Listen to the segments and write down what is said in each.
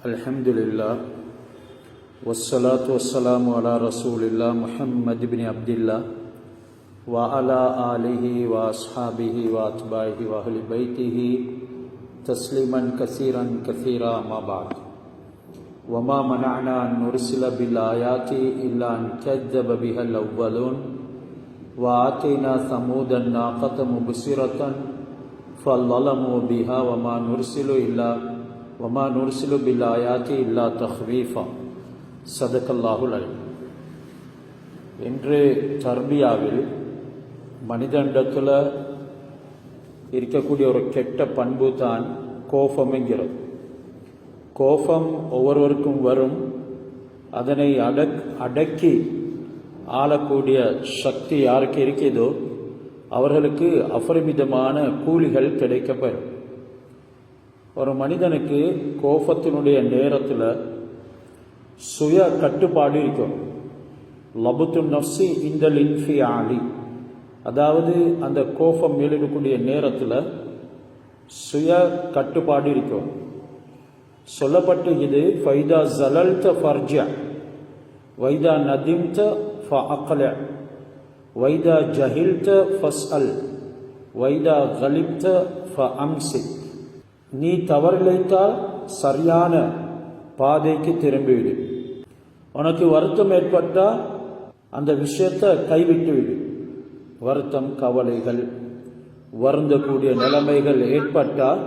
அல்ஹம்துலில்லாஹ் வஸ்ஸலாத்து வஸ்ஸலாமு அலா ரசூலில்லாஹ் முஹம்மது இப்னு அப்துல்லாஹ் வ அலா ஆலிஹி வ அஸ்ஹாபிஹி வ அத்பாஇஹி வ அஹ்லி பைத்திஹி தஸ்லீமன் கஸீரன் கஸீரா அம்மா பஅத். வமா மனஅனா அன் நுர்சில பில் ஆயாத்தி இல்லா அன் கஸ்ஸப பிஹல் அவ்வலூன் வ ஆதைனா ஸமூதன் நாகத முப்சிரத்தன் ஃபல்லலமு பிஹா வமா நுர்சிலு பில் ஆயாத்தி இல்லா தஹ்வீஃபா. சதகல்லாஹுல் அலீம். இன்று தர்பியாவில் மனிதனிடத்தில் இருக்கக்கூடிய ஒரு கெட்ட பண்பு தான் கோபம்ங்கிறது. கோபம் ஒவ்வொருவருக்கும் வரும். அதனை அடக்கி ஆளக்கூடிய சக்தி யாருக்கு இருக்கிறதோ அவர்களுக்கு அபரிமிதமான கூலிகள் கிடைக்கப்பெறும். ஒரு மனிதனுக்கு கோபத்தினுடைய நேரத்தில் சுய கட்டுப்பாடு இருக்கும். லபுத்து நஃப்சி இந்தல் இன்ஃபியாலி, அதாவது அந்த கோபம் மேலிடக்கூடிய நேரத்தில் சுய கட்டுப்பாடு இருக்கும். சொல்லப்பட்டு இது ஃபைதா ஜலல்த ஃபர்ஜ வைதா நதிம்த ஃபஅக்ல வைதா ஜஹில்த ஃபஸ்அல் வைதா கலிப்த ஃபஅம்சிக். நீ தவறிழைத்தால் சரியான பாதைக்கு திரும்பிவிடு. உனக்கு வருத்தம் ஏற்பட்டால் அந்த விஷயத்தை கைவிட்டுவிடு. வருத்தம், கவலைகள், வருந்தக்கூடிய நிலைமைகள் ஏற்பட்டால்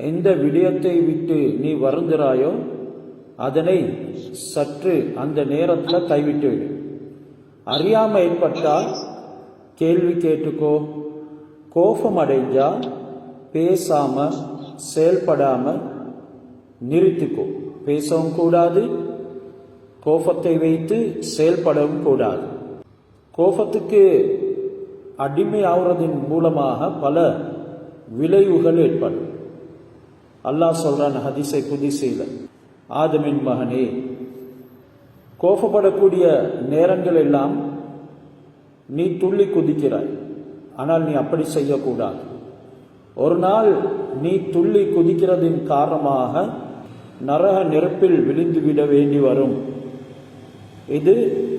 எந்த விடயத்தை விட்டு நீ வருந்துறாயோ அதனை சற்று அந்த நேரத்தில் கைவிட்டுவிடு. அறியாமை ஏற்பட்டால் கேள்வி கேட்டுக்கோ. கோபம் அடைஞ்சா பேசாம செயல்படாம நிறுத்திக்கோ. பேசவும் கூடாது, கோபத்தை வைத்து செயல்படவும் கூடாது. கோபத்துக்கு அடிமையாகிறதின் மூலமாக பல விளைவுகள் ஏற்படும். அல்லாஹ் சொல்றான் ஹதீஸை குதிசையில், ஆதமின் மகனே, கோபப்படக்கூடிய நேரங்கள் எல்லாம் நீ துள்ளி குதிக்கிறாய். ஆனால் நீ அப்படி செய்யக்கூடாது. ஒரு நாள் நீ துள்ளி குதிக்கிறதின் காரணமாக நரக நெருப்பில் விழுந்துவிட வேண்டி வரும். இது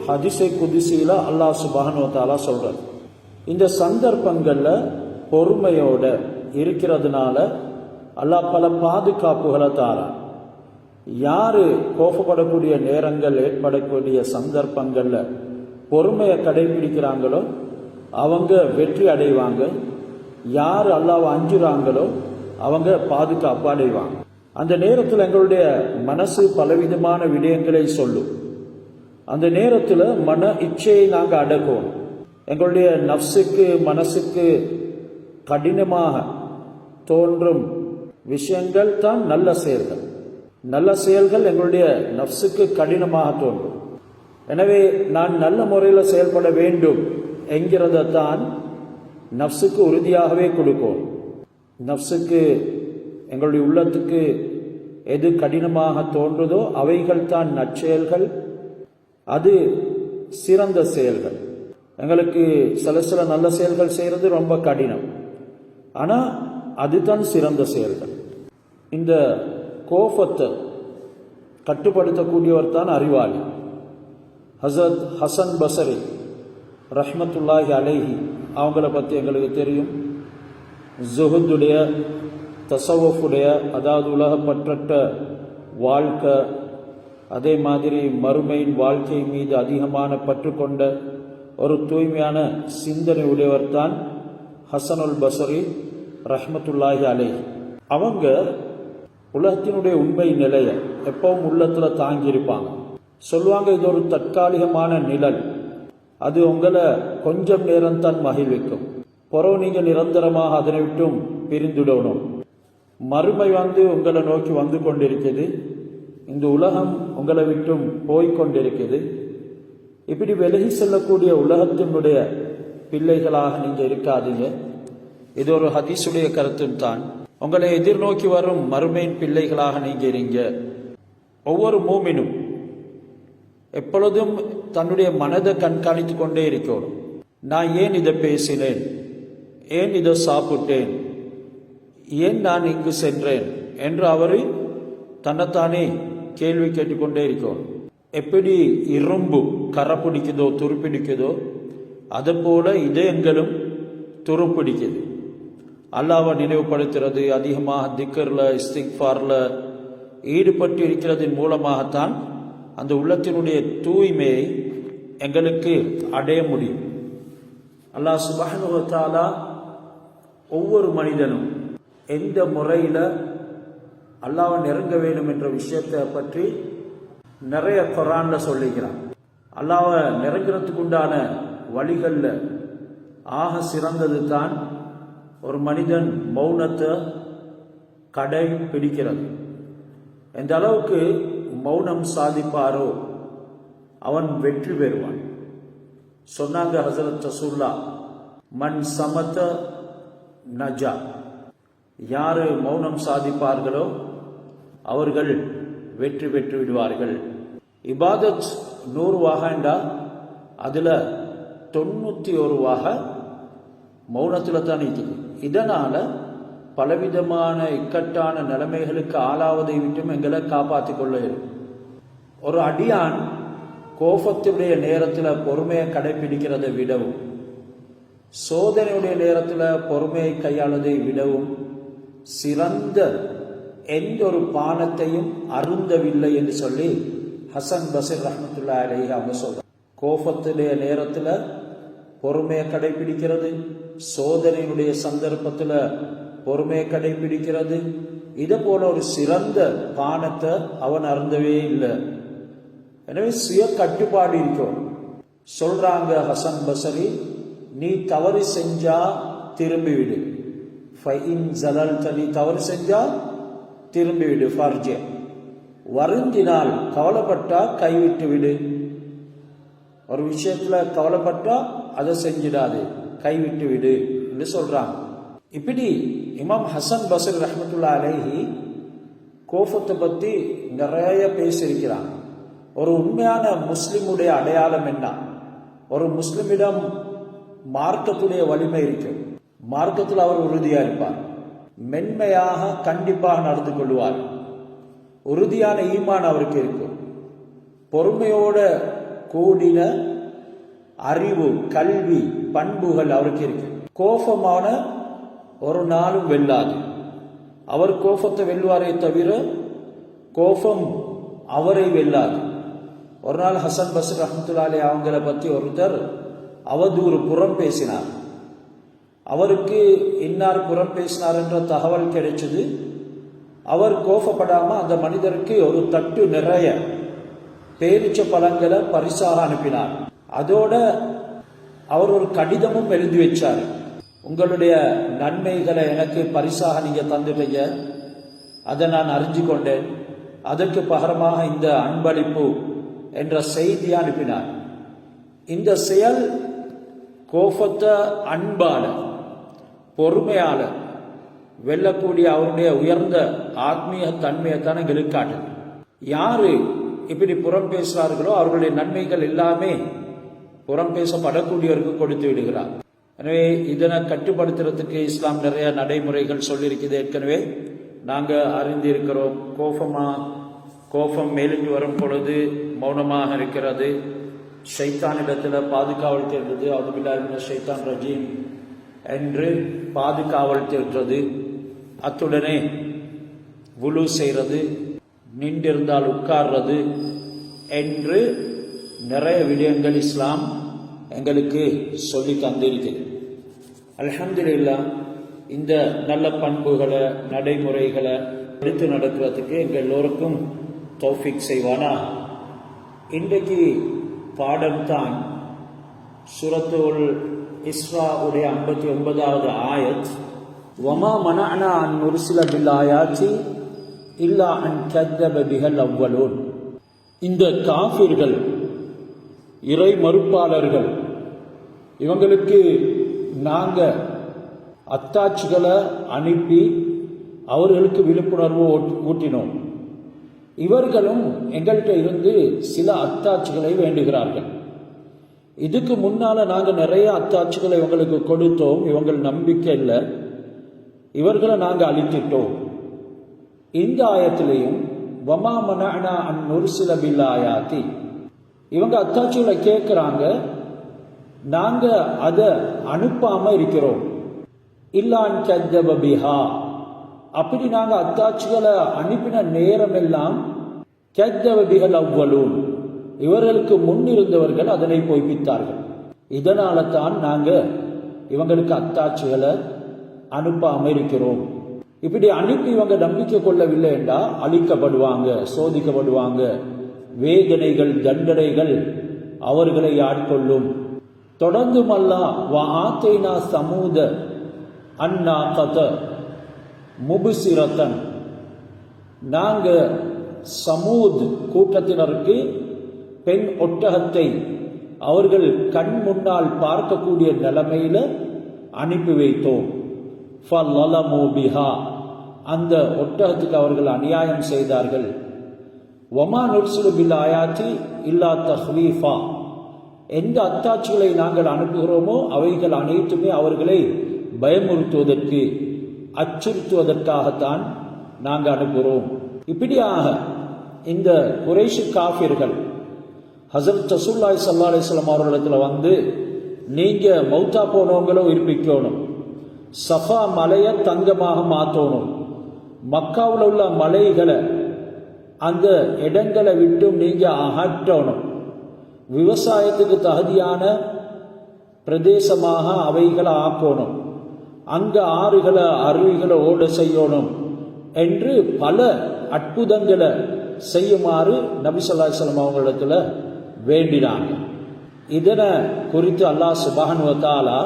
ஹதீஸை குதிசில அல்லாஹ் சுப்ஹானஹு வ தஆலா சொல்றார். இந்த சந்தர்ப்பங்கள்ல பொறுமையோட இருக்கிறதுனால அல்லாஹ் பல பாதுகாப்புகளை தாரான். யாரு கோபப்படக்கூடிய நேரங்கள் ஏற்படக்கூடிய சந்தர்ப்பங்கள்ல பொறுமையை கடைபிடிக்கிறாங்களோ அவங்க வெற்றி அடைவாங்க. யார் அல்லாஹ்வை அஞ்சுறாங்களோ அவங்க பாதுகாப்பு அடைவாங்க. அந்த நேரத்தில் எங்களுடைய மனசு பலவிதமான விடயங்களை சொல்லும். அந்த நேரத்தில் மன இச்சையை நாங்கள் அடக்குவோம். எங்களுடைய நஃப்ஸுக்கு மனசுக்கு கடினமாக தோன்றும் விஷயங்கள் தான் நல்ல செயல்கள். நல்ல செயல்கள் எங்களுடைய நஃப்ஸுக்கு கடினமாக தோன்றும். எனவே நான் நல்ல முறையில் செயல்பட வேண்டும் என்கிறத தான் நஃப்ஸுக்கு உறுதியாகவே கொடுக்கும். நஃப்ஸுக்கு, எங்களுடைய உள்ளத்துக்கு எது கடினமாக தோன்றுதோ அவைகள் தான் நற்செயல்கள். அது சிறந்த செயல்கள். எங்களுக்கு சில நல்ல செயல்கள் செய்கிறது ரொம்ப கடினம், ஆனால் அதுதான் சிறந்த செயல்கள். இந்த கோபத்தை கட்டுப்படுத்தக்கூடியவர் தான் அறிவாளி. ஹஸரத் ஹசன் பஸரி ரஹ்மத்துல்லாஹி அலைஹி அவங்கள பற்றி எங்களுக்கு தெரியும். ஜுஹுதுடைய, தஸவ்வுஃபுடைய, அதாவது உலகப்பற்றற்ற வாழ்க்கை, அதே மாதிரி மறுமையின் வாழ்க்கை மீது அதிகமான பற்று கொண்ட ஒரு தூய்மையான சிந்தனை உடையவர் தான் ஹசனுல் பஸரி ரஹ்மத்துல்லாஹி அலைஹி. அவங்க உலகத்தினுடைய உண்மை நிலையை எப்பவும் உள்ளத்தில் தாங்கியிருப்பாங்க. சொல்லுவாங்க, இது ஒரு தற்காலிகமான நிழல், அது உங்களை கொஞ்சம் நேரம் தான் மகிழ்விக்கும். பிறகு நீங்கள் நிரந்தரமாக அதனை விட்டும் பிரிந்துடணும். மறுமை உங்களை நோக்கி வந்து கொண்டிருக்குது. இந்த உலகம் உங்களை விட்டும் போய்கொண்டிருக்குது. இப்படி விலகி செல்லக்கூடிய உலகத்தினுடைய பிள்ளைகளாக நீங்கள் இருக்காதீங்க. இது ஒரு ஹதீஸுடைய கருத்தும் தான். உங்களை எதிர்நோக்கி வரும் மறுமையின் பிள்ளைகளாக நீங்கள் இருங்க. ஒவ்வொரு மூமினும் எப்பொழுதும் தன்னுடைய மனதை கண்காணித்து கொண்டே இருக்கணும். நான் ஏன் இதை பேசினேன், ஏன் இதை சாப்பிட்டேன், ஏன் நான் இங்கு சென்றேன் என்று அவர் தன்னைத்தானே கேள்வி கேட்டுக்கொண்டே இருக்கோம். எப்படி இரும்பு கரை பிடிக்குதோ துருப்பிடிக்குதோ அது போல இதயங்களும் துருப்பிடிக்குது. அல்லாஹ்வை நினைவுபடுத்துறது, அதிகமாக திக்ர்ல இஸ்திக்ஃபார்ல ஈடுபட்டு இருக்கிறதின் மூலமாகத்தான் அந்த உள்ளத்தினுடைய தூய்மையை எங்களுக்கு அடைய முடியும். அல்லாஹ் சுப்ஹானஹு வ தஆலா ஒவ்வொரு மனிதனும் எந்த முறையில் அல்லாஹ்வை நெருங்க வேண்டும் என்ற விஷயத்தை பற்றி நிறைய குர்ஆன்ல சொல்லிக்கிறான். அல்லாஹ்வை நெருங்கிறதுக்கு உண்டான வழிகளில் ஆக சிறந்தது தான் ஒரு மனிதன் மௌனத்தை கடைபிடிக்கிறது. எந்த அளவுக்கு மௌனம் சாதிப்பாரோ அவன் வெற்றி பெறுவான். சொன்னாங்க ஹஸரத் ரசூலுல்லாஹ், மன் சமத நஜா, யாரு மௌனம் சாதிப்பார்களோ அவர்கள் வெற்றி பெற்று விடுவார்கள். இபாதத் 100 வாகண்டா அதுல 91 வாக மௌனத்துல தான் இருக்குது. இதனால பலவிதமான இக்கட்டான நிலைமைகளுக்கு ஆளாவதை விட்டும் எங்களை காப்பாற்றிக் கொள்ள இருக்கும். ஒரு அடியான் கோபத்துடைய நேரத்தில் பொறுமையை கடைபிடிக்கிறதை விடவும், சோதனையுடைய நேரத்தில் பொறுமையை கையாளதை விடவும் சிறந்த எந்த ஒரு பானத்தையும் அருந்தவில்லை என்று சொல்லி ஹசன் பஸ்ரி ரஹ்மத்துல்லாஹி அலைஹி அவங்க சொல்றாங்க. கோபத்துடைய நேரத்தில் பொறுமையை கடைபிடிக்கிறது, சோதனையுடைய சந்தர்ப்பத்தில் பொறுமையை கடைபிடிக்கிறது, இதை போல ஒரு சிறந்த பானத்தை அவன் அருந்தவே இல்லை. எனவே சுய கட்டுப்பாடு இருக்கும். சொல்றாங்க ஹசன் பஸ்ரி, நீ தவறு செஞ்சா திரும்பிவிடு, நீ தவறு செஞ்சா திரும்பிவிடு, ஃபர்ஜே, வருந்தினால் கவலைப்பட்டா கைவிட்டு விடு. ஒரு விஷயத்துல கவலைப்பட்டா அதை செஞ்சிடாது, கைவிட்டு விடு என்று சொல்றாங்க. இப்படி இமாம் ஹசன் பஸ்ரி ரஹ்மத்துல்லாஹி அலைஹி கோபத்தை பத்தி நிறைய பேசியிருக்கிறாங்க. ஒரு உண்மையான முஸ்லிமுடைய அடையாளம் என்ன? ஒரு முஸ்லிமிடம் மார்க்கத்துடைய வலிமை இருக்கு. மார்க்கத்தில் அவர் உறுதியா இருப்பார், மென்மையாக கண்டிப்பாக நடந்து கொள்வார், உறுதியான ஈமான் அவருக்கு இருக்கும், பொறுமையோட கூடின அறிவு கல்வி பண்புகள் அவருக்கு இருக்கு. கோபமான ஒரு நாளும் வெல்லாது. அவர் கோபத்தை வெல்வாரே தவிர கோபம் அவரை வெல்லாது. ஒரு நாள் ஹசன் பஸ்ரி ரஹ்மத்துல்லாஹி அலைஹி அவங்கள பத்தி ஒருத்தர் அவதூறு புறம் பேசினார். அவருக்கு இன்னார் புறம் பேசினார் என்ற தகவல் கிடைச்சது. அவர் கோபப்படாம அந்த மனிதருக்கு ஒரு தட்டு நிறைய பேரிச்ச பழங்களை பரிசாக அனுப்பினார். அதோட அவர் ஒரு கடிதமும் எழுதி வச்சார். உங்களுடைய நன்மைகளை எனக்கு பரிசாக நீங்க தந்துட்டீங்க, அதை நான் அறிஞ்சு கொண்டேன், அதற்கு பகரமாக இந்த அன்பளிப்பு என்ற செய்தியை அனுப்பினார். இந்த செயல் கோபத்தை அன்பால பொறுமையால வெல்லக்கூடிய அவருடைய உயர்ந்த ஆத்மீக தன்மையை தான் எங்களுக்கு காட்டுது. யாரு இப்படி புறம் பேசுகிறார்களோ அவர்களுடைய நன்மைகள் எல்லாமே புறம் பேசப்படக்கூடியவருக்கு கொடுத்து விடுகிறார். எனவே இதனை கட்டுப்படுத்துறதுக்கு இஸ்லாம் நிறைய நடைமுறைகள் சொல்லியிருக்குது. ஏற்கனவே நாங்கள் அறிந்திருக்கிறோம். கோபம் மேலிட்டு வரும் பொழுது மௌனமாக இருக்கிறது, ஷைத்தானிடத்தில் பாதுகாவல் தேடுறது, அவுதுபில்லாஹி மினஷ் ஷைத்தானிர் ரஜீம் என்று பாதுகாவல் தேடுறது, அத்துடனே வுலு செய்கிறது, நின்றிருந்தால் உட்கார்றது என்று நிறைய விடயங்கள் இஸ்லாம் எங்களுக்கு சொல்லி தந்திருக்கிறது. அல்ஹம்துலில்லாஹ், இந்த நல்ல பண்புகளை நடைமுறைகளை எடுத்து நடக்கிறதுக்கு எங்கள் எல்லோருக்கும் தௌஃபீக் செய்வானா. இன்றைக்கு பாடம் தான் சூரத்துல் இஸ்ரா உடைய 59வது ஆயத். வமா மனஅனா அன் நுர்சில பில் ஆயாத்தி இல்லா அன் கத்தப பிஹல் அவ்வலூன். இந்த காஃபிர்கள், இறை மறுப்பாளர்கள், இவங்களுக்கு நாங்கள் அத்தாட்சிகளை அனுப்பி அவர்களுக்கு விழிப்புணர்வு ஊட்டினோம். இவர்களும் எங்கள்கிட்ட இருந்து சில அத்தாட்சிகளை வேண்டுகிறார்கள். இதுக்கு முன்னால நாங்கள் நிறைய அத்தாட்சிகளை இவங்களுக்கு கொடுத்தோம், இவங்கள் நம்பிக்கை இல்லை, இவர்களை நாங்கள் அழித்திட்டோம். இந்த ஆயத்திலையும் வமா மனஅனா அன் நுர்சில பில் ஆயாத்தி. இவங்க அத்தாட்சிகளை கேட்குறாங்க, நாங்க அதை அனுப்பாம இருக்கிறோம். இல்லான் கத்தப பிஹா, அப்படி நாங்க அத்தாட்சிகளை அனுப்பின நேரம் எல்லாம் கத்தப பிஹல் அவ்வலூன், இவர்களுக்கு முன்னிருந்தவர்கள் அதனை பொய்ப்பித்தார்கள். இதனால தான் நாங்க இவங்களுக்கு அத்தாட்சிகளை அனுப்பாம இருக்கிறோம். இப்படி அனுப்பி இவங்க நம்பிக்கை கொள்ளவில்லை என்றால் அழிக்கப்படுவாங்க, சோதிக்கப்படுவாங்க, வேதனைகள் தண்டனைகள் அவர்களை ஆட்கொள்ளும். தொடர்ந்தும் அல்லாஹ் வஆத்தைனா சமூத அன்னாகத முபுசிரத்தன், நாங்க சமூத் கூட்டத்தினருக்கு பெண் ஒட்டகத்தை அவர்கள் கண் முன்னால் பார்க்கக்கூடிய நிலைமையில அனுப்பி வைத்தோம். ஃபல்லலமு பிஹா, அந்த ஒட்டகத்துக்கு அவர்கள் அநியாயம் செய்தார்கள். வமா நுர்சிலு பில் ஆயாத்தி இல்லா தஹ்வீஃபா, எந்த அத்தாட்சிகளை நாங்கள் அனுப்புகிறோமோ அவைகள் அனைத்துமே அவர்களை பயமுறுத்துவதற்கு, அச்சுறுத்துவதற்காகத்தான் நாங்கள் அனுப்புகிறோம். இப்படியாக இந்த குறைஷ் காஃபிர்கள் ஹஸரத் ரசூலுல்லாஹி ஸல்லல்லாஹு அலைஹி வஸல்லம் அவர்களிடத்தில் வந்து, நீங்க மௌத்தா போனவங்களும் உயிர்ப்பிக்கணும், சஃபா மலையை தங்கமாக மாற்றணும், மக்காவில் உள்ள மலைகளை அந்த இடங்களை விட்டும் நீங்க அகற்றணும், விவசாயத்துக்கு தகுதியான பிரதேசமாக அவைகளை ஆக்கணும், அங்க ஆறுகளை அருவிகளை ஓட செய்யணும் என்று பல அற்புதங்களை செய்யுமாறு நபி ஸல்லல்லாஹு அலைஹி வஸல்லம் அவங்களிடத்துல வேண்டினாங்க. இதனை குறித்து அல்லாஹ் சுப்ஹானஹு வ தஆலா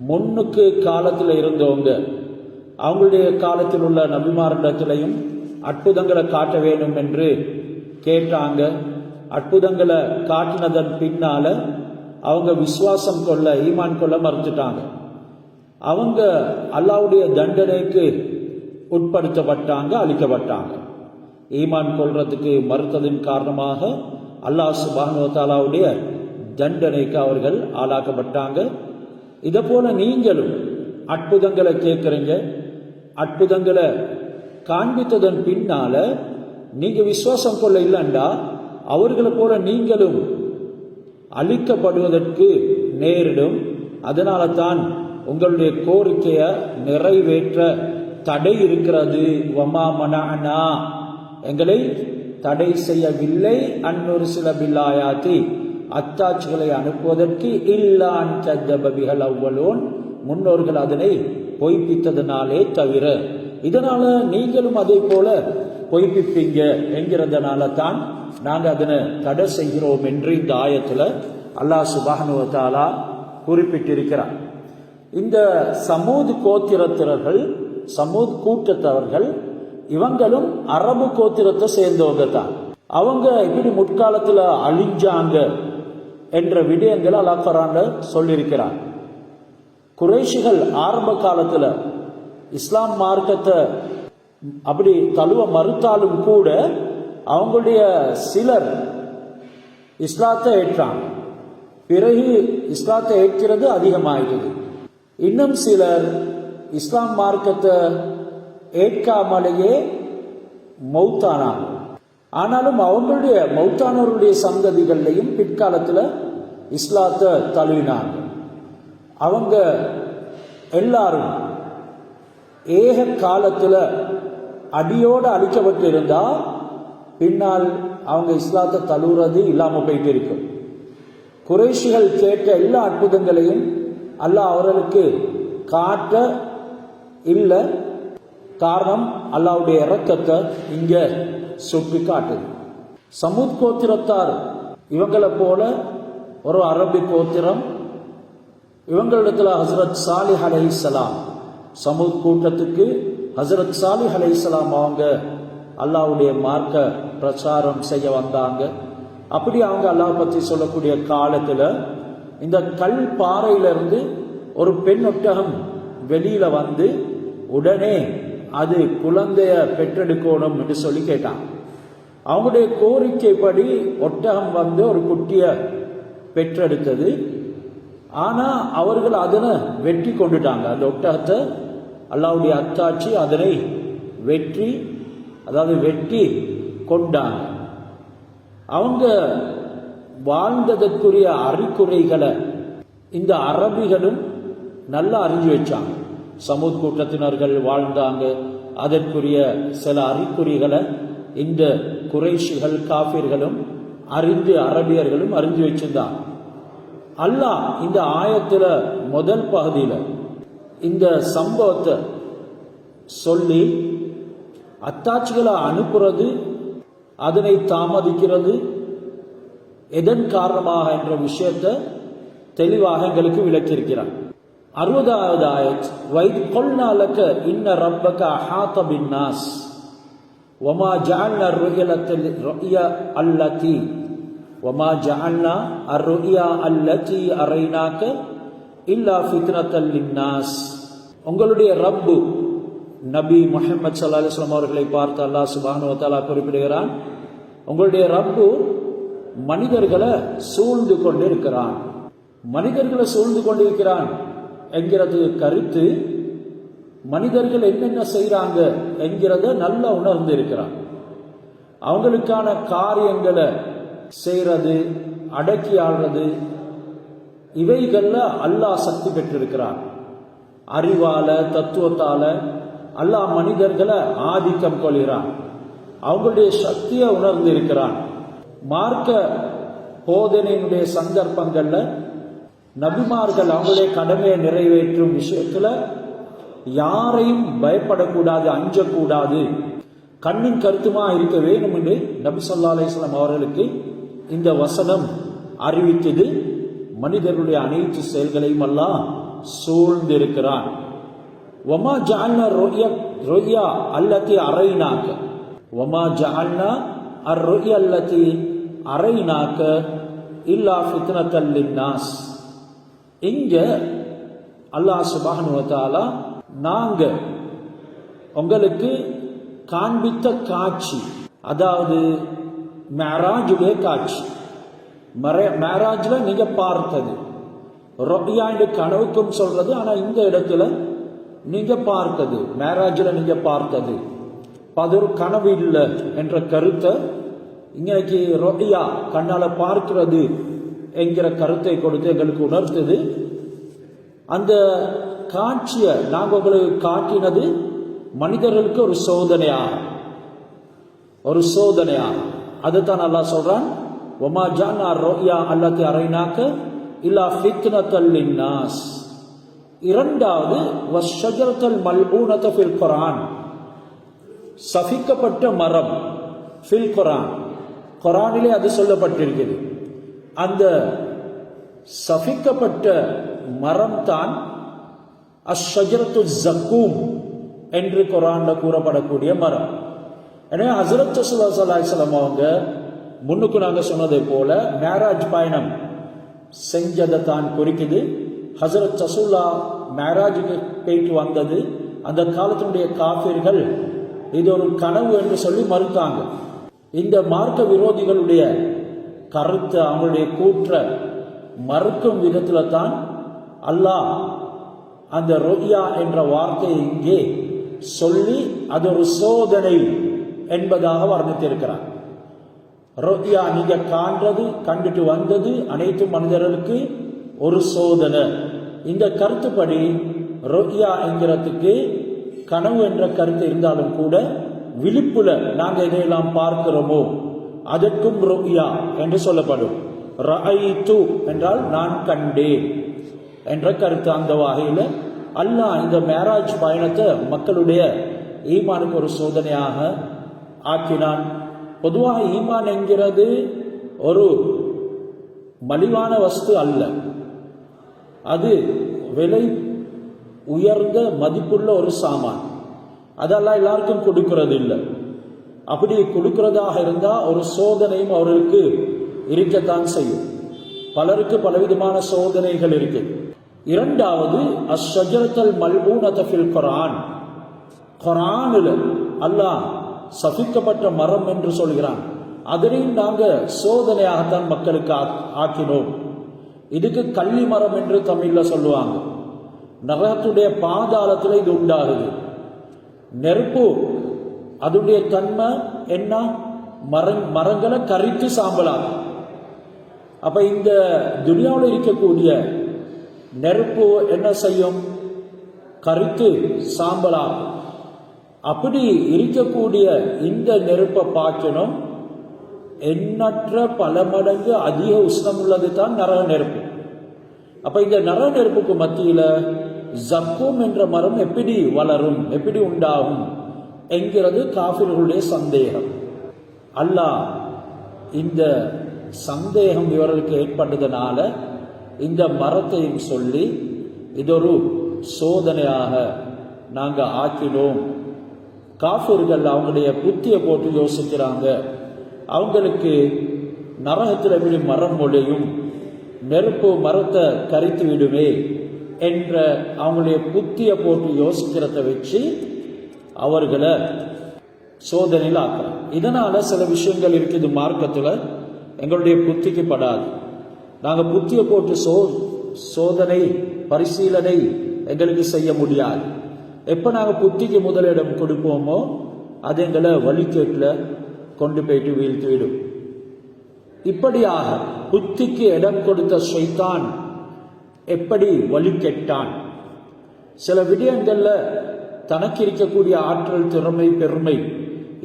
முன்னுக்கு காலத்தில் இருந்தவங்க அவங்களுடைய காலத்தில் உள்ள நபிமாரிடத்திலையும் அற்புதங்களை காட்ட வேண்டும் என்று கேட்டாங்க. அற்புதங்களை காட்டினதன் பின்னால அவங்க விசுவாசம் கொள்ள, ஈமான் கொள்ள மறுத்துட்டாங்க. அவங்க அல்லாஹ்வுடைய தண்டனைக்கு உட்படுத்தப்பட்டாங்க, அழிக்கப்பட்டாங்க. ஈமான் கொள்றதுக்கு மறுத்ததின் காரணமாக அல்லாஹ் சுப்ஹானஹு வ தஆலாவுடைய தண்டனைக்கு அவர்கள் ஆளாக்கப்பட்டாங்க. இதை போல நீங்களும் அற்புதங்களை கேட்குறீங்க, அற்புதங்களை காண்பித்ததன் பின்னால நீங்க விசுவாசம் கொள்ள இல்லைண்டா அவர்களை போல நீங்களும் அழிக்கப்படுவதற்கு நேரிடும். அதனால தான் உங்களுடைய கோரிக்கையை நிறைவேற்ற தடை இருக்கிறது. வமா மனஅனா, எங்களை தடை செய்யவில்லை, அன்னுர்சில பில் ஆயாத்தி, அத்தாட்சிகளை அனுப்புவதற்கு, இல்லான் கத்தப பிஹல் அவ்வலூன், முன்னோர்கள் அதனை பொய்ப்பித்ததனாலே தவிர. இதனால நீங்களும் அதே போல பொய்ப்பிப்பீங்க என்கிறதுனால தான் நாங்கள் அதனை தடை செய்கிறோம் என்று இந்த ஆயத்துல அல்லாஹ் சுப்ஹானஹு வ தஆலா குறிப்பிட்டிருக்கிறார். இந்த சமூத் கோத்திரத்தினர்கள், சமூத் கூட்டத்தவர்கள், இவங்களும் அரபு கோத்திரத்தை சேர்ந்தவங்க தான். அவங்க இப்படி முற்காலத்தில் அழிஞ்சாங்க என்ற விடயங்களை அல்லாஹ் குர்ஆன்ல சொல்லியிருக்கிறார். குறைஷிகள் ஆரம்ப காலத்தில் இஸ்லாம் மார்க்கத்தை அப்படி தழுவ மறுத்தாலும் கூட அவங்களுடைய சிலர் இஸ்லாத்தை ஏற்றாங்க. பிறகு இஸ்லாத்தை ஏற்கிறது அதிகமாகிறது. இன்னும் சிலர் இஸ்லாம் மார்க்கத்தை ஏற்காமலேயே மௌத்தானாங்க. ஆனாலும் அவங்களுடைய மௌத்தானவருடைய சந்ததிகள்லையும் பிற்காலத்தில் இஸ்லாத்தை தழுவினாங்க. அவங்க எல்லாரும் ஏக காலத்தில் அடியோடு அழிக்கப்பட்டு இருந்தா பின்னால் அவங்க இஸ்லாத்தை தழுவுறது இல்லாமல் போயிட்டு இருக்கும். குறைஷிகள் கேட்ட எல்லா அற்புதங்களையும் அல்லாஹ் அவர்களுக்கு காட்ட இல்லை. காரணம், அல்லாஹ்வுடைய இரக்கத்தை இங்க சுட்டி காட்டுது. சமூத் கோத்திரத்தார் இவங்களை போல ஒரு அரபி கோத்திரம், இவங்களிடத்துல ஹஸ்ரத் சாலிஹ் அலைஹிஸ்ஸலாம், சமூத் கூட்டத்துக்கு ஹஸ்ரத் சாலிஹ் அலைஹிஸ்ஸலாம் அவங்க அல்லாஹ்வுடைய மார்க்க பிரச்சாரம் செய்ய வந்தாங்க. அப்படி அவங்க அல்லாஹ் பற்றி சொல்லக்கூடிய காலத்தில் இந்த கல் பாறையிலிருந்து ஒரு பெண் ஒட்டகம் வெளியில வந்து உடனே அது குழந்தைய பெற்றெடுக்கணும் என்று சொல்லி கேட்டாங்க. அவங்களுடைய கோரிக்கைப்படி ஒட்டகம் வந்து ஒரு குட்டிய பெற்றெடுத்தது. ஆனா அவர்கள் அதனை வெட்டி கொண்டுட்டாங்க. அந்த ஒட்டகத்தை அல்லாஹ்வுடைய அத்தாட்சி அதனை வெட்டி கொண்டாங்க. அவங்க வாழ்ந்ததற்குரிய அறிகுறிகளை இந்த அரபிகளும் நல்லா அறிஞ்சு வச்சாங்க. சமூக கூட்டத்தினர்கள் வாழ்ந்தாங்க, அதற்குரிய சில அறிகுறிகளை இந்த குறைஷிகள் காஃபிர்களும் அறிந்து அரபியர்களும் அறிஞ்சு வச்சிருந்தாங்க. அல்லாஹ் இந்த ஆயத்துல முதல் பகுதியில இந்த சம்பவத்தை சொல்லி அத்தாட்சிகளை அனுப்புறது, அதனை தாமதிக்கிறது எதன் காரணமாக என்ற விஷயத்தை தெளிவாக எங்களுக்கு விளக்கியிருக்கிறார். 60வது ஆயத், வைத் கொல்னா லக இன்ன ரப்பக அஹாத பின்னாஸ் வமா ஜஅல்னா ar-ru'ya allati அரய்னாக இல்லா ஃபித்னத்தல் லின்னாஸ். உங்களுடைய ரப்பு நபி முஹம்மது ஸல்லல்லாஹு அலைஹி வஸல்லம் அவர்களை பார்த்து அல்லாஹ் சுப்ஹானஹு வ தஆலா குறிப்பிடுகிறான், உங்களுடைய ரப்பு மனிதர்களை சூழ்ந்து கொண்டிருக்கிறான். மனிதர்களை சூழ்ந்து கொண்டிருக்கிறான் என்கிறது கருத்து, மனிதர்கள் என்னென்ன செய்யறாங்க என்கிறத நல்லா உணர்ந்து இருக்கிறான். அவங்களுக்கான காரியங்களை செய்யறது, அடக்கி ஆள்றது, இவைகள்ல அல்லாஹ் சக்தி பெற்றிருக்கிறான். அறிவால தத்துவத்தால அல்லாஹ் மனிதர்களை ஆதிக்கம் கொள்கிறான். அவங்களுடைய சக்தியை உணர்ந்து இருக்கிறான். மார்க்க போதனையினுடைய சந்தர்ப்பங்கள்ல நபிமார்கள் அவங்களுடைய கடமையை நிறைவேற்றும் விஷயத்துல யாரையும் பயப்படக்கூடாது, அஞ்சக்கூடாது, கண்ணும் கருத்துமா இருக்க வேண்டும் என்று நபி ஸல்லல்லாஹு அலைஹி வஸல்லம் அவர்களுக்கு இந்த வசனம் அறிவித்தது. மனிதர்களுடைய அனைத்து செயல்களையும் அல்லாஹ் சூழ்ந்திருக்கிறான். வமா ஜஅல்னா ரு'யா அல்லதி அரய்னாக வமா ஜஅல்னா ar-ru'ya allati அரய்னாக இல்லா ஃபித்னத்தல் லின்னாஸ். இங்க அல்லாஹ் சுப்ஹானஹு வ தஆலா நாங்க உங்களுக்கு காண்பித்த காட்சி, அதாவது மேராஜுடைய காட்சி, மேராஜ்ல நீங்க பார்த்தது, ரொபியா என்று கனவுக்கும் சொல்றது. ஆனா இந்த இடத்துல நீங்க பார்த்தது, மேராஜ்ல நீங்க பார்த்தது, அது ஒரு கனவு இல்லை என்ற கருத்தை இன்னைக்கு ரொபியா கண்ணால பார்க்கிறது என்கிற கருத்தை கொடுத்து எங்களுக்கு உணர்த்தது. அந்த காட்சியை நாங்கள் உங்களுக்கு காட்டினது மனிதர்களுக்கு ஒரு சோதனையாக அதுதான் அல்லாஹ் சொல்றான், வமா ஜஅல்னா ar-ru'ya allati அரய்னாக இல்லா ஃபித்னத்தல் லின்னாஸ். இரண்டாவது வஷ்ஷஜரத்தல் மல்ஊனத ஃபில் குர்ஆன், சபிக்கப்பட்ட மரம் ஃபில் குர்ஆன், குர்ஆனிலே அது சொல்லப்பட்டிருக்கிறது. அந்த சபிக்கப்பட்ட மரம் தான் அஷ்ஷஜரத்து ஸக்கூம் என்று குர்ஆன்ல கூறப்படக்கூடிய மரம். எனவே ஹஜ்ரத் ரசூலுல்லாஹி ஸல்லல்லாஹு அலைஹி வஸல்லம் அவங்க முன்னுக்கு நாங்க சொன்னதை போல மேராஜ் பயணம் செஞ்சதை தான் குறிக்குது. ஹஜ்ரத் ரசூலுல்லாஹ் மேராஜுக்கு போயிட்டு வந்தது, அந்த காலத்தினுடைய காஃபிர்கள் இது ஒரு கனவு என்று சொல்லி மறுத்தாங்க. இந்த மார்க்க விரோதிகளுடைய கருத்தை, அவங்களுடைய கூற்ற மறுக்கும் விதத்துல தான் அல்லாஹ் அந்த ரு'யா என்ற வார்த்தையை இங்கே சொல்லி அது ஒரு சோதனை என்பதாக வர்ணித்திருக்கிறார். ரு'யா நீங்க காண்றது, கண்டுட்டு வந்தது அனைத்து மனிதர்களுக்கு ஒரு சோதனை. இந்த கருத்துப்படி ரு'யா என்கிறதுக்கு கனவு என்ற கருத்து இருந்தாலும் கூட விழிப்புல நாங்க எதையெல்லாம் பார்க்கிறோமோ அதற்கும் ரு'யா என்று சொல்லப்படும். ரஅய்து என்றால் நான் கண்டேன் என்ற கருத்து. அந்த வகையில் அல்லாஹ் இந்த மேராஜ் பயணத்தை மக்களுடைய ஈமானுக்கு ஒரு சோதனையாக ஆக்கினான். பொதுவாக ஈமான் என்கிறது ஒரு மலிவான வஸ்து அல்ல, அது விலை உயர்ந்த மதிப்புள்ள ஒரு சாமான். அதெல்லாம் எல்லாருக்கும் கொடுக்கிறது இல்லை. அப்படி கொடுக்கிறதாக இருந்தால் ஒரு சோதனையும் அவர்களுக்கு இருக்கத்தான் செய்யும். பலருக்கு பலவிதமான சோதனைகள் இருக்கு. இரண்டாவது அஷ்ஷஜரத்தல் மல்ஊனத ஃபில் குர்ஆன், குர்ஆனில் அல்லாஹ் சபிக்கப்பட்ட மரம் என்று சொல்கிறான். அதனையும் நாங்கள் சோதனையாகத்தான் மக்களுக்கு ஆக்கினோம். இதுக்கு கள்ளி மரம் என்று தமிழ்ல சொல்லுவாங்க. நரகத்துடைய பாதாளத்தில் இது உண்டாகுது. நெருப்பு அதனுடைய தன்மை என்ன? மரங்களை கரித்து சாம்பலாகும். அப்ப இந்த துனியாவில் இருக்கக்கூடிய நெருப்பு என்ன செய்யும்? கரித்து சாம்பலாகும். அப்படி இருக்கக்கூடிய இந்த நெருப்பை பார்க்கணும், எண்ணற்ற பல மடங்கு அதிக உஷ்ணம் உள்ளது தான் நரக நெருப்பு. அப்ப இந்த நரக நெருப்புக்கு மத்தியில ஜக்கூம் என்ற மரம் எப்படி வளரும், எப்படி உண்டாகும் என்கிறது காஃபிர்களுடைய சந்தேகம். அல்லாஹ் இந்த சந்தேகம் இவர்களுக்கு ஏற்பட்டதனால இந்த மரத்தையும் சொல்லி இதொரு சோதனையாக நாங்கள் ஆக்கினோம். காஃபிர்கள் அவங்களுடைய புத்தியை போட்டு யோசிக்கிறாங்க, அவங்களுக்கு நரகத்தில் எப்படி மரம் ஒழியும், நெருப்பு மரத்தை கரித்து விடுமே என்ற அவங்களுடைய புத்தியை போட்டு யோசிக்கிறத வச்சு அவர்களை சோதனையில் ஆக்குறாங்க. இதனால சில விஷயங்கள் இருக்குது மார்க்கத்தில் எங்களுடைய புத்திக்கு படாது. நாங்கள் புத்தியை போட்டு சோதனை பரிசீலனை எங்களுக்கு செய்ய முடியாது. எப்போ நாங்கள் புத்திக்கு முதலிடம் கொடுப்போமோ அது எங்களை வழிகேட்டில் கொண்டு போயிட்டு வீழ்த்து விடும். இப்படியாக புத்திக்கு இடம் கொடுத்த ஷைத்தான் எப்படி வழிகெட்டான்? சில விடயங்கள்ல தனக்கு இருக்கக்கூடிய ஆற்றல், திறமை, பெருமை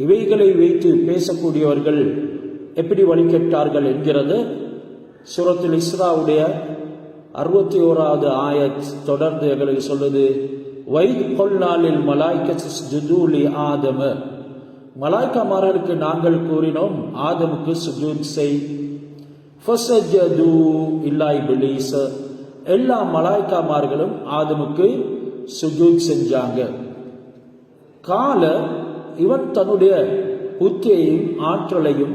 இவைகளை வைத்து பேசக்கூடியவர்கள் எப்படி வழிகெட்டார்கள் என்கிறது சூரத்துல் இஸ்ராவுடைய 61வது ஆயத் தொடர்ந்து எங்களுக்கு சொல்லுது. வைத் கொல்லாலில் மலாய்க்கத் சுஜூலி ஆதம, மலாய்க்கமார்களுக்கு நாங்கள் கூறினோம் ஆதமுக்கு சுஜூத் செய். ஃபஸஜது இல்லா இப்லீஸ், எல்லா மலாய்க்கமார்களும் ஆதமுக்கு சுஜூத் செஞ்சாங்க. கால இவன் தன்னுடைய புத்தியையும் ஆற்றலையும்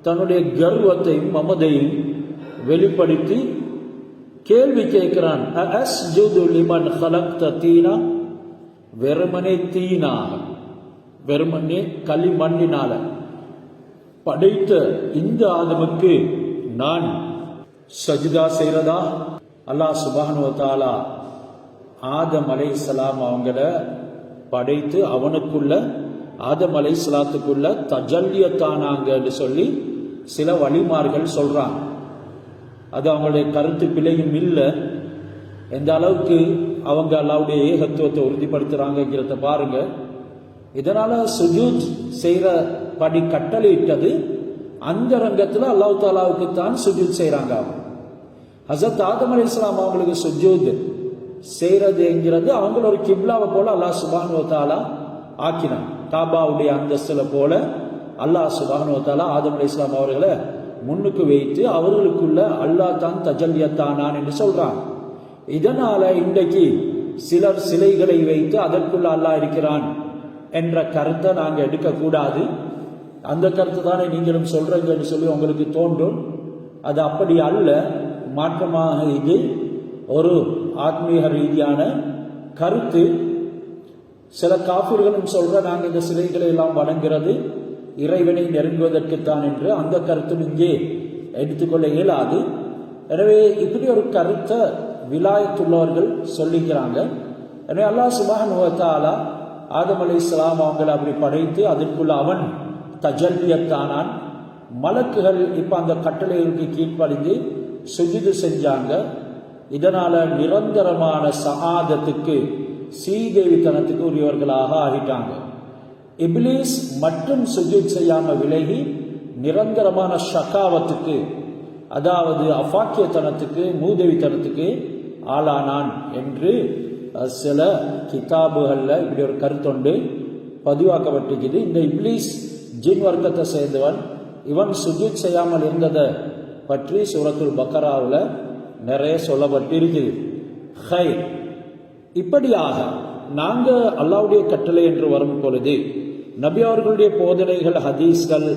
தன்னுடைய கர்வத்தையும் மமதையும் வெளிப்படுத்தி கேள்வி கேட்கிறான். அஸ்ஜுது லிமன் ஹலக்த தீனா, வெறுமனே தீனாக, வெறுமனே களிமண்ணினால படைத்த இந்த ஆதமுக்கு நான் சஜிதா செய்யறதா? அல்லாஹ் சுப்ஹானஹு வ தஆலா ஆதம் அலைஹிஸ்ஸலாம் அவங்கள படைத்து அவனுக்குள்ள ஆதம் அலைஹிஸ்ஸலாத்துக்குள்ள தஜல்லியத்தானாங்கன்னு சொல்லி சில வழிமார்கள் சொல்றாங்க. அது அவங்களுடைய கருத்து பிழையும் இல்லை. எந்த அளவுக்கு அவங்க அல்லாஹ்வுடைய ஏகத்துவத்தை உறுதிப்படுத்துறாங்கிறத பாருங்க. இதனால சுஜூத் செய்யற படி கட்டளையிட்டது அந்த ரங்கத்தில் அல்லாஹ் தாலாவுக்கு தான் சுஜூத் செய்யறாங்க. ஹஸரத் ஆதம் அலைஹிஸ்ஸலாம் அவங்களுக்கு சுஜூத் செய்யறதுங்கிறது அவங்கள ஒரு கிப்லாவை போல அல்லாஹ் சுப்ஹானஹு வ தஆலா ஆக்கினான். காபாவுடைய அந்தஸ்துல போல அல்லாஹ் சுப்ஹானஹு வ தஆலா ஆதம் அலைஹிஸ்ஸலாம் அவர்களை முன்னுக்கு வைத்து அவர்களுக்குள்ள அல்லாஹ் தான் தஜல்லியத்தானான் என்று சொல்றான். இதனால இன்றைக்கு சிலர் சிலைகளை வைத்து அதற்குள்ள அல்லாஹ் இருக்கிறான் என்ற கருத்தை நாங்க எடுக்கக்கூடாது. அந்த கருத்து தானே நீங்களும் சொல்றீங்கன்னு சொல்லி உங்களுக்கு தோன்றும். அது அப்படி அல்ல. மாற்றமாக இது ஒரு ஆத்மீக ரீதியான கருத்து. சில காஃபிர்களும் சொல்ற நாங்கள் இந்த சிலைகளை எல்லாம் வணங்குறது இறைவனை நெருங்குவதற்குத்தான் என்று. அந்த கருத்தும் இங்கே எடுத்துக்கொள்ள இயலாது. எனவே இப்படி ஒரு கருத்தை விலாயத்துள்ளவர்கள் சொல்லிக்கிறாங்க. எனவே அல்லாஹ் சுப்ஹானஹு வ தஆலா ஆதம் அலைஹிஸ்ஸலாம் அவங்களை அப்படி படைத்து அதற்குள்ள அவன் தஜல்லியத்தானான். மலக்குகள் இப்ப அந்த கட்டளைகளுக்கு கீழ்ப்படிந்து சுஜூது செஞ்சாங்க. இதனால நிரந்தரமான சஆதத்துக்கு சீதேவித்தனத்துக்கு உரியவர்களாக ஆகிட்டாங்க. இப்லீஸ் மட்டும் சுஜூத் செய்யாம விலகி நிரந்தரமான ஷகாவத்துக்கு, அதாவது அஃபாக்கியத்தனத்துக்கு, மூதேவித்தனத்துக்கு ஆளானான் என்று சில கிதாபுகள்ல இப்படி ஒரு கருத்தொண்டு பதிவாக்கப்பட்டிருக்குது. இந்த இப்லீஸ் ஜின் வர்க்கத்தை சேர்ந்தவன். இவன் சுஜூத் செய்யாமல் இருந்ததை பற்றி சூரத்துல் பக்கராவில் நிறைய சொல்லப்பட்டிருக்குது. ஹைர், இப்படியாக நாங்க அல்லாஹ்வுடைய கட்டளை என்று வரும் பொழுது நபி அவர்களுடைய போதனைகள், ஹதீஸ்கள்,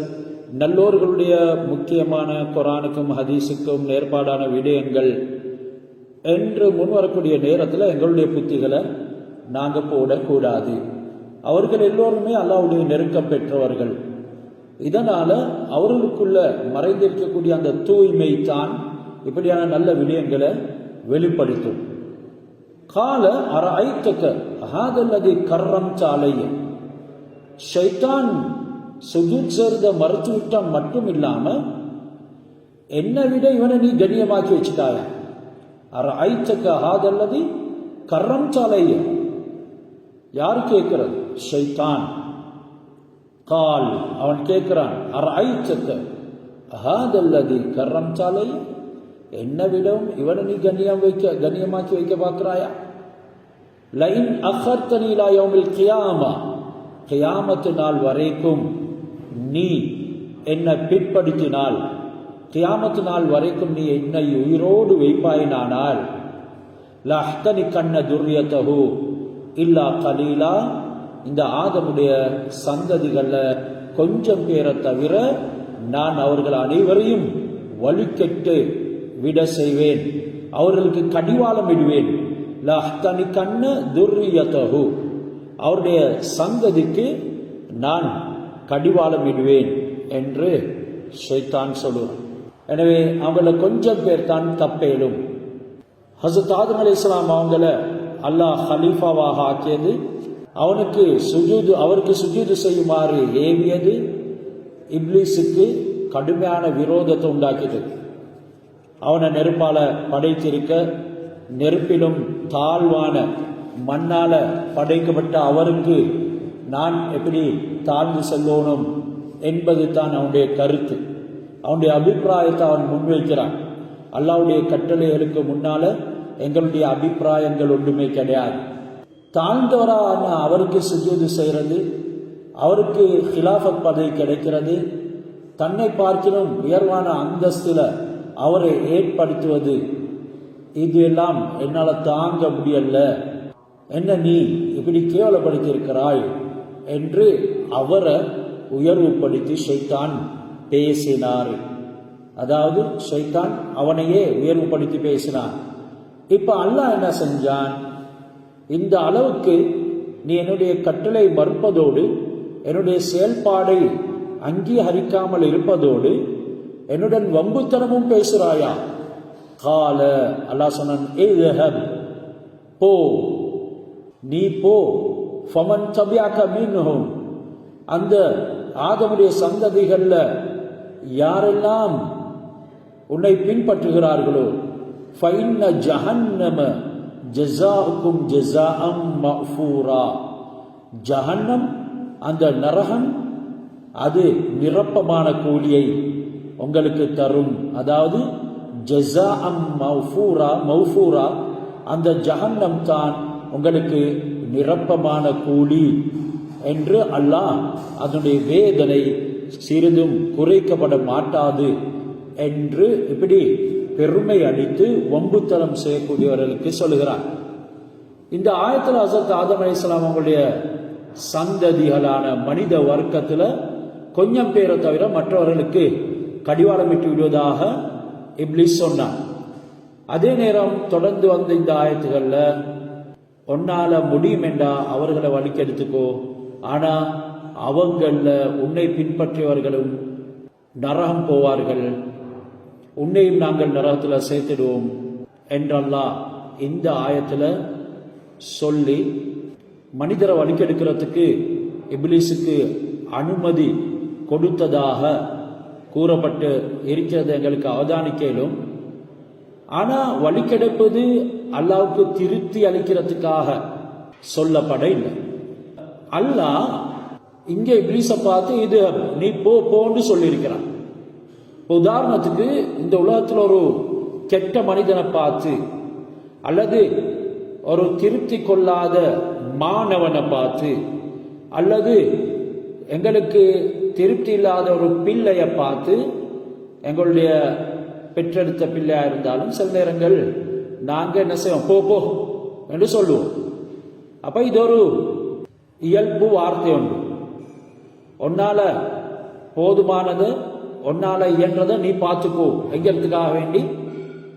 நல்லோர்களுடைய முக்கியமான குர்ஆனுக்கும் ஹதீஸுக்கும் நேர்பாடான விடயங்கள் என்று முன்வரக்கூடிய நேரத்தில் எங்களுடைய புத்திகளை நாங்கள் போடக்கூடாது. அவர்கள் எல்லோருமே அல்லாஹ்வுடைய நெருக்கம் பெற்றவர்கள். இதனால அவர்களுக்குள்ள மறைந்திருக்கக்கூடிய அந்த தூய்மை தான் இப்படியான நல்ல விடயங்களை வெளிப்படுத்தும். கால அரைத்தக்க ஹாதல்லதி கர்ரம் சாலைய, ஷைத்தான் சுஜூத் செய்றத மறுத்து விட்டான் மட்டும் இல்லாம என்னை விட இவனை நீ கண்ணியமாக்கி வச்சுட்டாய. அரைத்தக்க ஹாதல்லதி கர்ரம் சாலைய யார் கேட்கிறது? ஷைத்தான். கால் அவன் கேட்கிறான், அரைத்தக்க ஹாதல்லதி கர்ரம் சாலைய, என்னை விடவும் இவனை நீ கண்ணியமாக்கி வைக்க பார்க்கிறாயா? லைன் அஹர்தனி இலா யௌமில் கியாமா, கியாமத்து நாள் வரைக்கும் நீ என்னை பிற்படுத்தினால், கியாமத்து நாள் வரைக்கும் நீ என்னை உயிரோடு வைப்பாயினானால், லஹ்தனி கண்ண துர்யதஹு இல்லா கலீலா, இந்த ஆதமுடைய சந்ததிகள்ல கொஞ்சம் பேரை தவிர நான் அவர்கள் அனைவரையும் வழிகெட்டு விட செய்வேன், அவர்களுக்கு கடிவாளம் இடுவேன். லஹ்தனி கண்ண துர்யதஹு, அவருடைய சந்ததிக்கு நான் கடிவாளம் இடுவேன் என்று ஷைத்தான் சொல்லுவான். எனவே அவங்கள கொஞ்சம் பேர் தான் தப்பேலும். ஹஸரத் ஆதம் அலைஹிஸ்ஸலாம் அவங்கள அல்லாஹ் ஹலீஃபாவாக ஆக்கியது, அவருக்கு சுஜூது செய்யுமாறு ஏவியது இப்லீஸுக்கு கடுமையான விரோதத்தை உண்டாக்கியது. அவனை நெருப்பால படைத்திருக்க, நெருப்பிலும் தாழ்வான மண்ணால படைக்கப்பட்ட அவருக்கு நான் எப்படி தாழ்ந்து செல்லணும் என்பது தான் அவனுடைய கருத்து. அவனுடைய அபிப்பிராயத்தை அவன் முன்வைக்கிறான். அல்லாஹ்வுடைய கட்டளைகளுக்கு முன்னால எங்களுடைய அபிப்பிராயங்கள் ஒன்றுமே கிடையாது. தாழ்ந்தவரான அவருக்கு சுஜூது செய்கிறது, அவருக்கு ஹிலாஃபத் பதவி கிடைக்கிறது, தன்னை பார்க்கிலும் உயர்வான அந்தஸ்துல அவரை ஏற்படுத்துவது, இது எல்லாம் என்னால் தாங்க முடியல, என்ன நீ இப்படி கேவலப்படுத்தி இருக்கிறாய் என்று அவரை உயர்வுபடுத்தி ஷைத்தான் பேசினார். அதாவது ஷைத்தான் அவனையே உயர்வுபடுத்தி பேசினான். இப்ப அல்லாஹ் என்ன செஞ்சான்? இந்த அளவுக்கு நீ என்னுடைய கட்டளை மறுப்பதோடு, என்னுடைய செயல்பாடை அங்கீகரிக்காமல் இருப்பதோடு, என்னுடன் வம்புத்தனமும் பேசுறாயா? கால அல்லாஹ் சொன்னான், இத்ஹப், போ, நீ போ, ஃபமன் தபிஅக மின்ஹும், அந்த ஆதமுடைய சந்ததிகள்ல யாரெல்லாம் உன்னை பின்பற்றுகிறார்களோ, ஃபைன்ன ஜஹன்னம ஜஸாஉக்கும் ஜஸாஅம் மஃபூரா, ஜஹன்னம் அந்த நரகம் அது நிரப்பமான கூலியை உங்களுக்கு தரும். அதாவது ஜஸாஅம் மஃபூரா, அந்த ஜஹன்னம் தான் உங்களுக்கு நிரப்பமான கூலி என்று அல்லாஹ் அதனுடைய வேதனை சிறிதும் குறைக்கப்பட மாட்டாது என்று இப்படி பெருமை அடித்து வம்புத்தனம் செய்யக்கூடியவர்களுக்கு சொல்லுகிறார். இந்த ஆயத்தில் ஹஸரத் ஆதம் அலைஹிஸ்ஸலாம் அவங்களுடைய சந்ததிகளான மனித வர்க்கத்துல கொஞ்சம் பேரை தவிர மற்றவர்களுக்கு கடிவாளமிட்டு விடுவதாக இப்லீஸ் சொன்னான். அதே நேரம் தொடர்ந்து வந்த இந்த ஆயத்துகள்ல, உன்னால முடியும் என்றா அவர்களை வழிக்கெடுத்துக்கோ, ஆனா அவங்கள உன்னை பின்பற்றியவர்களும் நரகம் போவார்கள், உன்னையும் நாங்கள் நரகத்துல சேர்த்துடுவோம் என்றெல்லாம் இந்த ஆயத்துல சொல்லி மனிதரை வழிக்கெடுக்கிறதுக்கு இப்லீஸுக்கு அனுமதி கொடுத்ததாக கூறப்பட்டு இருக்கிறது எங்களுக்கு அவதானிக்கலும். ஆனா வழிக்கெடுப்பது அல்லாஹ்வுக்கு திருப்தி அளிக்கிறதுக்காக சொல்லப்பட இல்லை. அல்லாஹ் இங்கே இப்லீஸை பார்த்து இது நீ போன்னு சொல்லியிருக்கிறான். உதாரணத்துக்கு இந்த உலகத்தில் ஒரு கெட்ட மனிதனை பார்த்து, அல்லது ஒரு திருப்தி கொள்ளாத மாணவனை பார்த்து, அல்லது எங்களுக்கு திருப்தி இல்லாத ஒரு பிள்ளையை பார்த்து, எங்களுடைய பெற்றெடுத்த பிள்ளையா இருந்தாலும் சில நேரங்கள் நாங்கள் என்ன செய்வோம், போ என்று சொல்லுவோம். அப்ப இது ஒரு இயல்பு வார்த்தை உண்டு. உன்னால போதுமானது, உன்னால இயன்றதை நீ பார்த்துக்கோ எங்கிறதுக்காக வேண்டி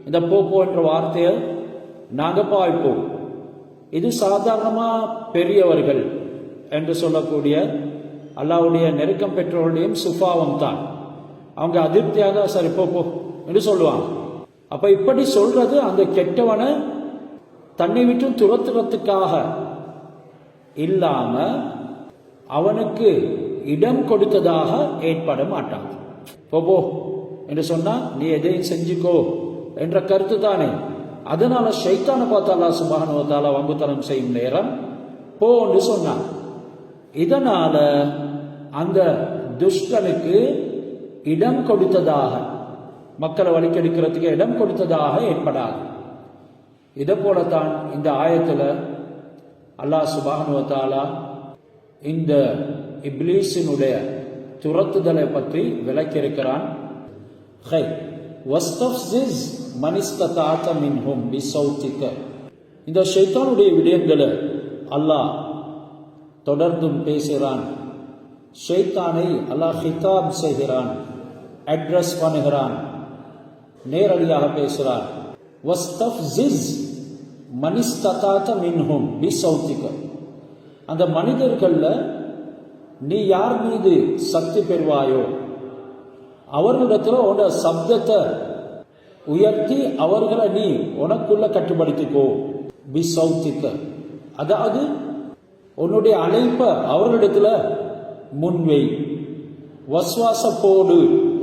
இந்த போ என்ற வார்த்தையை நாங்க பாய்ப்போம். இது சாதாரணமா பெரியவர்கள் என்று சொல்லக்கூடிய அல்லாஹ்வுடைய நெருக்கம் பெற்றவர்களுடையும் சுபாவம் தான். அவங்க அதிருப்தியாக சரி போ என்று சொல்லுவாங்க. அப்ப இப்படி சொல்றது அந்த கெட்டவனை தன்னை விட்டு துரத்துறதுக்காக இல்லாம அவனுக்கு இடம் கொடுத்ததாக ஏற்பட மாட்டாது. போ என்று சொன்னா நீ எதையும் செஞ்சுக்கோ என்ற கருத்து தானே. அதனால ஷைத்தானை பார்த்து அல்லாஹ் சுப்ஹானஹு வ தஆலா வம்புத்தனம் செய்யும் நேரம் போ என்று சொன்னான். இதனால அந்த துஷ்டனுக்கு இடம் கொடுத்ததாக, மக்களை வழிக்கெடுக்கிறதுக்கு இடம் கொடுத்ததாக ஏற்படாது. இதை போலத்தான் இந்த ஆயத்துல அல்லாஹ் சுப்ஹானஹு வ தஆலா இந்த இப்லீஸினுடைய துரத்துதலை பற்றி விளக்கியிருக்கிறான். இந்த ஷைத்தானுடைய விடயங்களை அல்லாஹ் தொடர்ந்தும் பேசுகிறான். ஷைத்தானை அல்லாஹ் ஹிதாப் செய்கிறான், அட்ரஸ் பண்ணுகிறான், நேரடியாக பேசுகிறான். அந்த மனிதர்கள்ல நீ யார் மீது சக்தி பெறுவாயோ அவர்களிடத்துல உன்னோட சப்தத்தை உயர்த்தி அவர்களை நீ உனக்குள்ள கட்டுப்படுத்திக்கோ. பி சௌத்திக்க, அதாவது உன்னுடைய அழைப்ப அவர்களிடத்துல முன்வை, வஸ்வாச போடு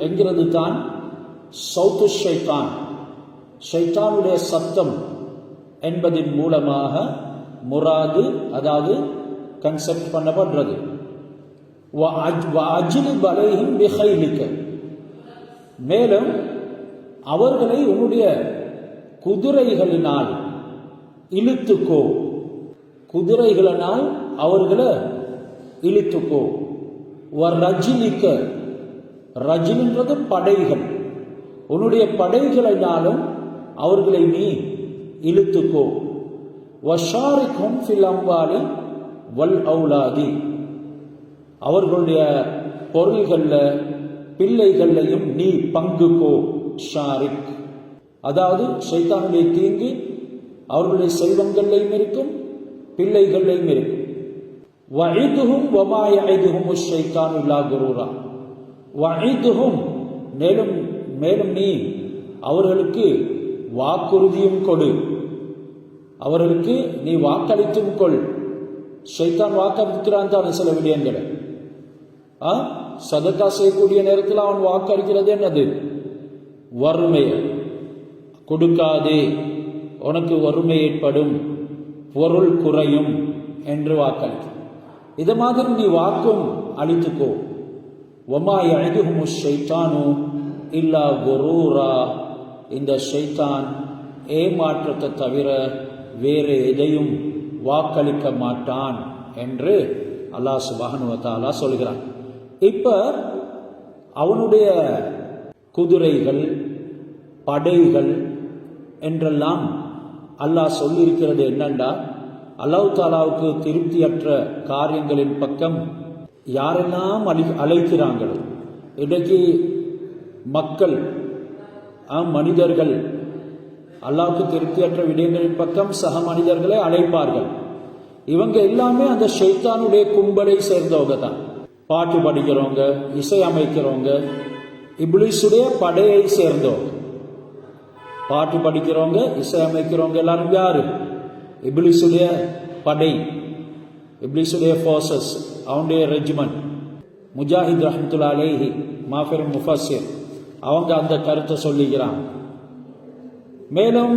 என்கிறது தான் சௌத்து ஷைத்தான், ஷைத்தானுடைய சத்தம் என்பதின் மூலமாக முராது, அதாவது கன்செப்ட் பண்ணப்படுறது. மேலும் அவர்களை உன்னுடைய குதிரைகளினால் இழுத்துக்கோ, குதிரைகளினால் அவர்களை இழுத்துக்கோ. ரஜிலிக்க, ரஜின்றது படைகள், உன்னுடைய படைகளினாலும் அவர்களை நீ இழுத்துக்கோ. வஷாரிக்கும் ஃபில் அம்வாலி வல் அவுலாதி, அவர்களுடைய பொருள்கள்ல பிள்ளைகளையும் நீ பங்குக்கோ. ஷாரிக், அதாவது ஷைத்தானுடைய தீங்கு அவர்களுடைய செல்வங்களையும் இருக்கும், பிள்ளைகளையும் இருக்கும். வஇதுஹும் வமா யஇதுஹும் ஷைத்தானு இல்லா குரூரா. வஇதுஹும், மேலும் மேலும் நீ அவர்களுக்கு வாக்குறுதியும் கொடு, அவர்களுக்கு நீ வாக்களித்தும் கொள். ஷைத்தான் வாக்களிக்கிறான் தானே சில விடயங்களை. சதக்கா செய்யக்கூடிய நேரத்தில் அவன் வாக்களிக்கிறது என்னது? வறுமையை கொடுக்காதே, உனக்கு வறுமை ஏற்படும், பொருள் குறையும் என்று வாக்களிக்க. இதை மாதிரி நீ வாக்கும் அளித்துக்கோ. வமா யஇதுஹும் ஷைத்தானு இல்லா குரூரா, இந்த ஷைத்தான் ஏமாற்றத்தை தவிர வேறு எதையும் வாக்களிக்க மாட்டான் என்று அல்லாஹ் சுப்ஹானஹு வ தஆலா சொல்கிறான். இப்ப அவனுடைய குதிரைகள், படைகள் என்றெல்லாம் அல்லாஹ் சொல்லியிருக்கிறது என்னண்டா, அல்லாஹ் தாலாவுக்கு திருப்தியற்ற காரியங்களின் பக்கம் யாரெல்லாம் அழைக்கிறாங்களோ. இன்றைக்கு மக்கள், மனிதர்கள் அல்லாஹ்வுக்கு திருப்தியற்ற விடயங்களின் பக்கம் சக மனிதர்களை அழைப்பார்கள். இவங்க எல்லாமே அந்த ஷைத்தானுடைய கும்பலை சேர்ந்தவங்க தான். பாட்டு படிக்கிறவங்க, இசை அமைக்கிறவங்க, இப்லீஸுடைய படையை சேர்ந்தவங்க. பாட்டு படிக்கிறவங்க, இசை அமைக்கிறவங்க எல்லாரும் யாரு? இப்லீஸுடைய படை, இப்லீஸுடைய ஃபோர்ஸஸ், அவனுடைய ரெஜிமெண்ட். முஜாஹித் ரஹ்மத்துல்லாஹி அலைஹி மாஃபிர் முஃபஸ்ஸிர் அவங்க அந்த கருத்தை சொல்லிக்கிறாங்க. மேலும்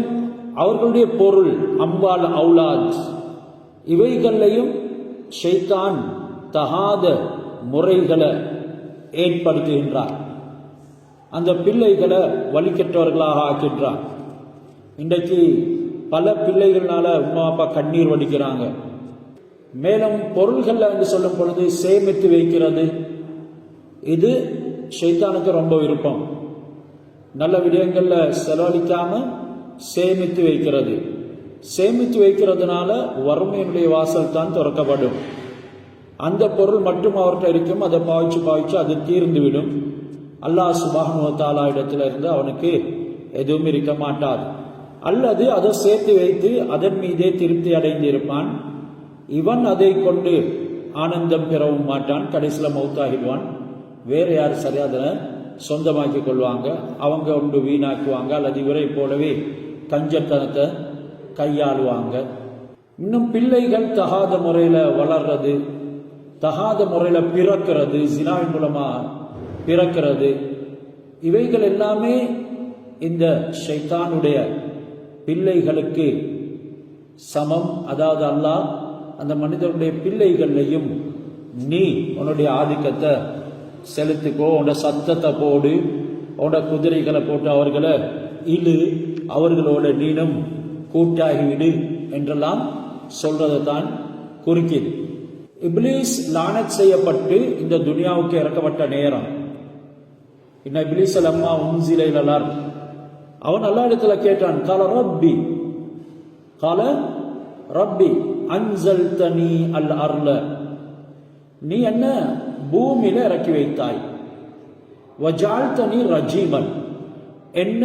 அவர்களுடைய பொருள், அம்வால், அவுலாத், இவைகளையும் ஷைத்தான் தகாத முறைகளை ஏற்படுத்துகின்றார். அந்த பிள்ளைகளை வழிகெட்டவர்களாக ஆக்கின்றார். இன்றைக்கு பல பிள்ளைகள்னால உமா அப்பா கண்ணீர் வடிக்கிறாங்க. மேலும் பொருள்கள் என்று சொல்லும் பொழுது சேமித்து வைக்கிறது, இது ஷைத்தானுக்கு ரொம்ப விருப்பம். நல்ல விடயங்கள்ல செலவழிக்காம சேமித்து வைக்கிறது. சேமித்து வைக்கிறதுனால வறுமையினுடைய வாசல் தான் திறக்கப்படும். அந்த பொருள் மட்டும் அவர்கிட்ட இருக்கும், அதை பாவிச்சு அது தீர்ந்துவிடும். அல்லாஹ் சுப்ஹானஹு வ தஆலா இடத்துல இருந்து அவனுக்கு எதுவும் இருக்க மாட்டாது. அல்லது அதை சேர்த்து வைத்து அதன் மீதே திருப்தி அடைந்திருப்பான். இவன் அதை கொண்டு ஆனந்தம் பெறவும் மாட்டான், கடைசியில் மௌத்தாகிடுவான். வேறு யார் சரி அதனை சொந்தமாக்கி கொள்வாங்க, அவங்க ஒன்று வீணாக்குவாங்க, அல்லது இவரை போலவே கஞ்சத்தனத்தை கையாளுவாங்க. இன்னும் பிள்ளைகள் தகாத முறையில் வளர்றது, தகாத முறையில் பிறக்கிறது, ஜினாவின் மூலமா பிறக்கிறது, இவைகள் எல்லாமே இந்த ஷைத்தானுடைய பிள்ளைகளுக்கு சமம். அதாவது அல்லாஹ் அந்த மனிதனுடைய பிள்ளைகளையும் நீ உன்னுடைய ஆதிக்கத்தை செலுத்திக்கோ, உன்னோட சத்தத்தை போடு, உன்னோட குதிரைகளை போட்டு அவர்களை இழு, அவர்களோட நீனும் கூட்டாகிவிடு என்றெல்லாம் சொல்றதை தான் குறிக்கிது. இப்லீஸ் லானத் செய்யப்பட்டு இந்த துனியாவுக்கு இறக்கப்பட்ட நேரம், இன்ன இப்லீஸ் லம்மா உன்சில இலல், அவன் அல்லா இடத்துல கேட்டான், கால ரப்பி அன்சல்தனி அல் அர்ல, நீ என்ன பூமியில இறக்கி வைத்தாய், வஜால்தனி ரஜீமன், என்ன